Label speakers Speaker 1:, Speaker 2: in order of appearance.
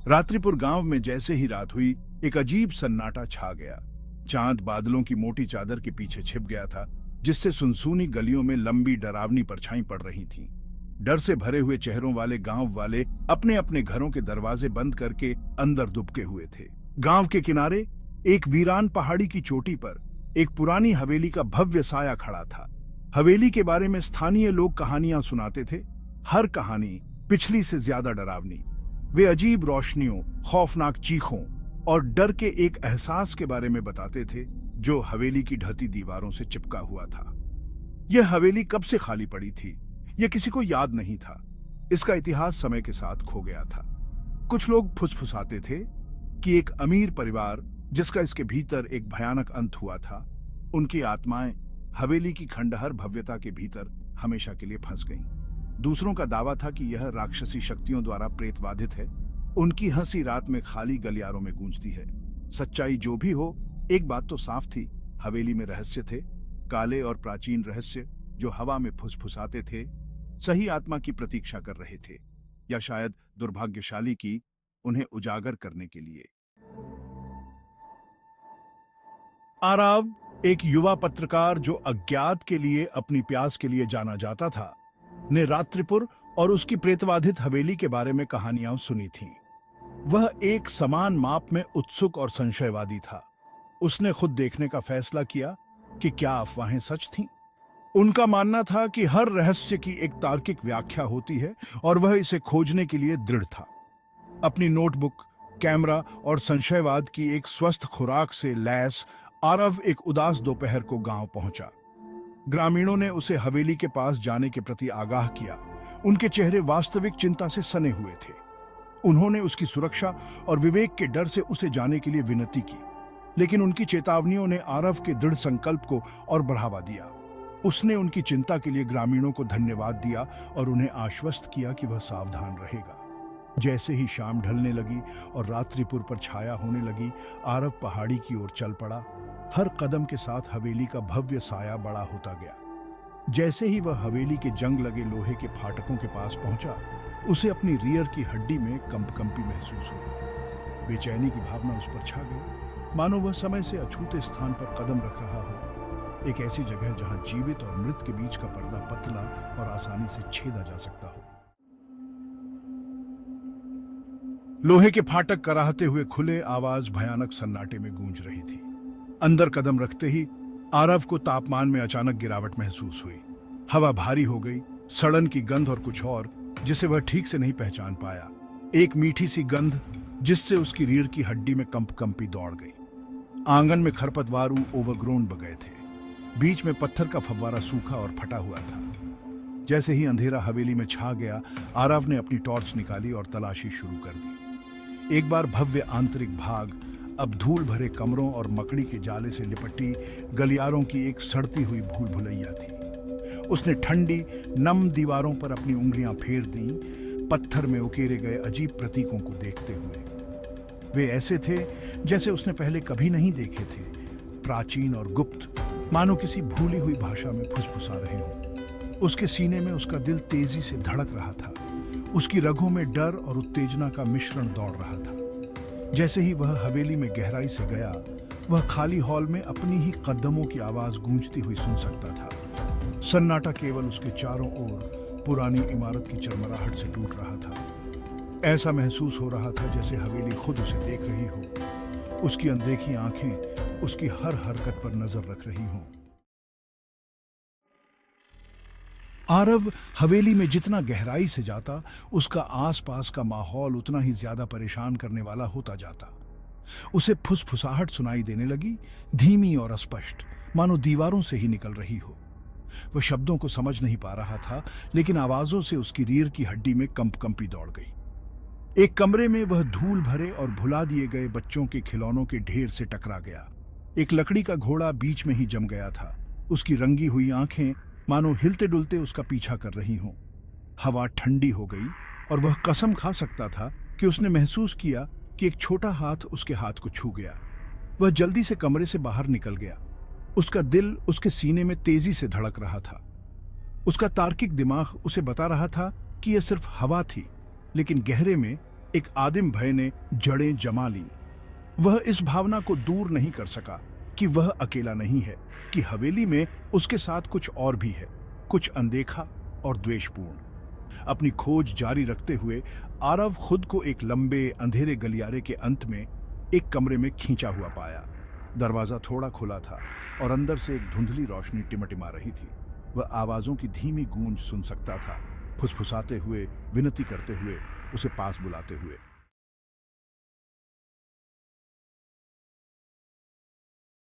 Speaker 1: रात्रिपुर गांव में जैसे ही रात हुई, एक अजीब सन्नाटा छा गया। चांद बादलों की मोटी चादर के पीछे छिप गया था, जिससे सुनसूनी गलियों में लंबी डरावनी परछाई पड़ रही थीं। डर से भरे हुए चेहरों वाले गांव वाले अपने अपने घरों के दरवाजे बंद करके अंदर दुबके हुए थे। गांव के किनारे एक वीरान पहाड़ी की चोटी पर एक पुरानी हवेली का भव्य साया खड़ा था। हवेली के बारे में स्थानीय लोग कहानियां सुनाते थे, हर कहानी पिछली से ज्यादा डरावनी। वे अजीब रोशनियों, खौफनाक चीखों और डर के एक एहसास के बारे में बताते थे जो हवेली की ढहती दीवारों से चिपका हुआ था। यह हवेली कब से खाली पड़ी थी, यह किसी को याद नहीं था। इसका इतिहास समय के साथ खो गया था। कुछ लोग फुसफुसाते थे कि एक अमीर परिवार, जिसका इसके भीतर एक भयानक अंत हुआ था, उनकी आत्माएं हवेली की खंडहर भव्यता के भीतर हमेशा के लिए फंस गईं। दूसरों का दावा था कि यह राक्षसी शक्तियों द्वारा प्रेतवाधित है। उनकी हंसी रात में खाली गलियारों में गूंजती है। सच्चाई जो भी हो, एक बात तो साफ थी, हवेली में रहस्य थे, काले और प्राचीन रहस्य जो हवा में फुसफुसाते थे, सही आत्मा की प्रतीक्षा कर रहे थे, या शायद दुर्भाग्यशाली की, उन्हें उजागर करने के लिए। आराव एक युवा पत्रकार जो अज्ञात के लिए अपनी प्यास के लिए जाना जाता था, ने रात्रिपुर और उसकी प्रेतवाधित हवेली के बारे में कहानियां सुनी थीं। वह एक समान माप में उत्सुक और संशयवादी था। उसने खुद देखने का फैसला किया कि क्या अफवाहें सच थीं। उनका मानना था कि हर रहस्य की एक तार्किक व्याख्या होती है और वह इसे खोजने के लिए दृढ़ था। अपनी नोटबुक, कैमरा और संशयवाद की एक स्वस्थ खुराक से लैस आरव एक उदास दोपहर को गांव पहुंचा। ग्रामीणों ने उसे हवेली के पास जाने के प्रति आगाह किया। उनके चेहरे वास्तविक चिंता से सने हुए थे। उन्होंने उसकी सुरक्षा और विवेक के डर से उसे जाने के लिए विनती की, लेकिन उनकी चेतावनियों ने आरव के दृढ़ संकल्प को और बढ़ावा दिया। उसने उनकी चिंता के लिए ग्रामीणों को धन्यवाद दिया और उन्हें आश्वस्त किया कि वह सावधान रहेगा। जैसे ही शाम ढलने लगी और रात्रिपुर पर छाया होने लगी, आरव पहाड़ी की ओर चल पड़ा। हर कदम के साथ हवेली का भव्य साया बड़ा होता गया। जैसे ही वह हवेली के जंग लगे लोहे के फाटकों के पास पहुंचा, उसे अपनी रीढ़ की हड्डी में कंपकंपी महसूस हुई। बेचैनी की भावना उस पर छा गई, मानो वह समय से अछूते स्थान पर कदम रख रहा हो, एक ऐसी जगह जहां जीवित और मृत के बीच का पर्दा पतला और आसानी से छेदा जा सकता हो। लोहे के फाटक कराहते हुए खुले, आवाज भयानक सन्नाटे में गूंज रही थी। अंदर कदम रखते ही आरव को तापमान में अचानक गिरावट महसूस हुई। हवा भारी हो गई, सड़न की गंध और कुछ और जिसे वह ठीक से नहीं पहचान पाया। एक मीठी सी गंध जिससे उसकी रीढ़ की हड्डी में कंपकंपी दौड़ गई। आंगन में खरपतवार ओवरग्रोन बगए थे। बीच में पत्थर का फव्वारा सूखा और फटा हुआ था। जैसे ही अंधेरा हवेली में छा गया, आरव ने अपनी टॉर्च निकाली और तलाशी शुरू कर दी। एक बार भव्य आंतरिक भाग अब धूल भरे कमरों और मकड़ी के जाले से लिपटी गलियारों की एक सड़ती हुई भूल भुलैया थी। उसने ठंडी नम दीवारों पर अपनी उंगलियां फेर दी, पत्थर में उकेरे गए अजीब प्रतीकों को देखते हुए। वे ऐसे थे जैसे उसने पहले कभी नहीं देखे थे, प्राचीन और गुप्त, मानो किसी भूली हुई भाषा में फुसफुसा रहे हों। उसके सीने में उसका दिल तेजी से धड़क रहा था। उसकी रगों में डर और उत्तेजना का मिश्रण दौड़ रहा था। जैसे ही वह हवेली में गहराई से गया, वह खाली हॉल में अपनी ही कदमों की आवाज गूंजती हुई सुन सकता था। सन्नाटा केवल उसके चारों ओर पुरानी इमारत की चरमराहट से टूट रहा था। ऐसा महसूस हो रहा था जैसे हवेली खुद उसे देख रही हो। उसकी अनदेखी आंखें उसकी हर हरकत पर नजर रख रही हों। आरव हवेली में जितना गहराई से जाता, उसका आसपास का माहौल उतना ही ज्यादा परेशान करने वाला होता जाता। उसे फुसफुसाहट सुनाई देने लगी, धीमी और अस्पष्ट, मानो दीवारों से ही निकल रही हो। वह शब्दों को समझ नहीं पा रहा था, लेकिन आवाजों से उसकी रीढ़ की हड्डी में कंपकंपी दौड़ गई। एक कमरे में वह धूल भरे और भुला दिए गए बच्चों के खिलौनों के ढेर से टकरा गया। एक लकड़ी का घोड़ा बीच में ही जम गया था। उसकी रंगी हुई आंखें मानो हिलते डुलते उसका पीछा कर रही हों। हवा ठंडी हो गई और वह कसम खा सकता था कि उसने महसूस किया कि एक छोटा हाथ उसके हाथ को छू गया। वह जल्दी से कमरे से बाहर निकल गया। उसका दिल उसके सीने में तेजी से धड़क रहा था। उसका तार्किक दिमाग उसे बता रहा था कि यह सिर्फ हवा थी, लेकिन गहरे में एक आदिम भय ने जड़ें जमा ली। वह इस भावना को दूर नहीं कर सका कि वह अकेला नहीं है, कि हवेली में उसके साथ कुछ और भी है, कुछ अनदेखा और द्वेषपूर्ण। अपनी खोज जारी रखते हुए आरव खुद को एक लंबे अंधेरे गलियारे के अंत में एक कमरे में खींचा हुआ पाया। दरवाजा थोड़ा खुला था और अंदर से एक धुंधली रोशनी टिमटिमा रही थी। वह आवाजों की धीमी गूंज सुन सकता था, फुसफुसाते हुए, विनती करते हुए, उसे पास बुलाते हुए।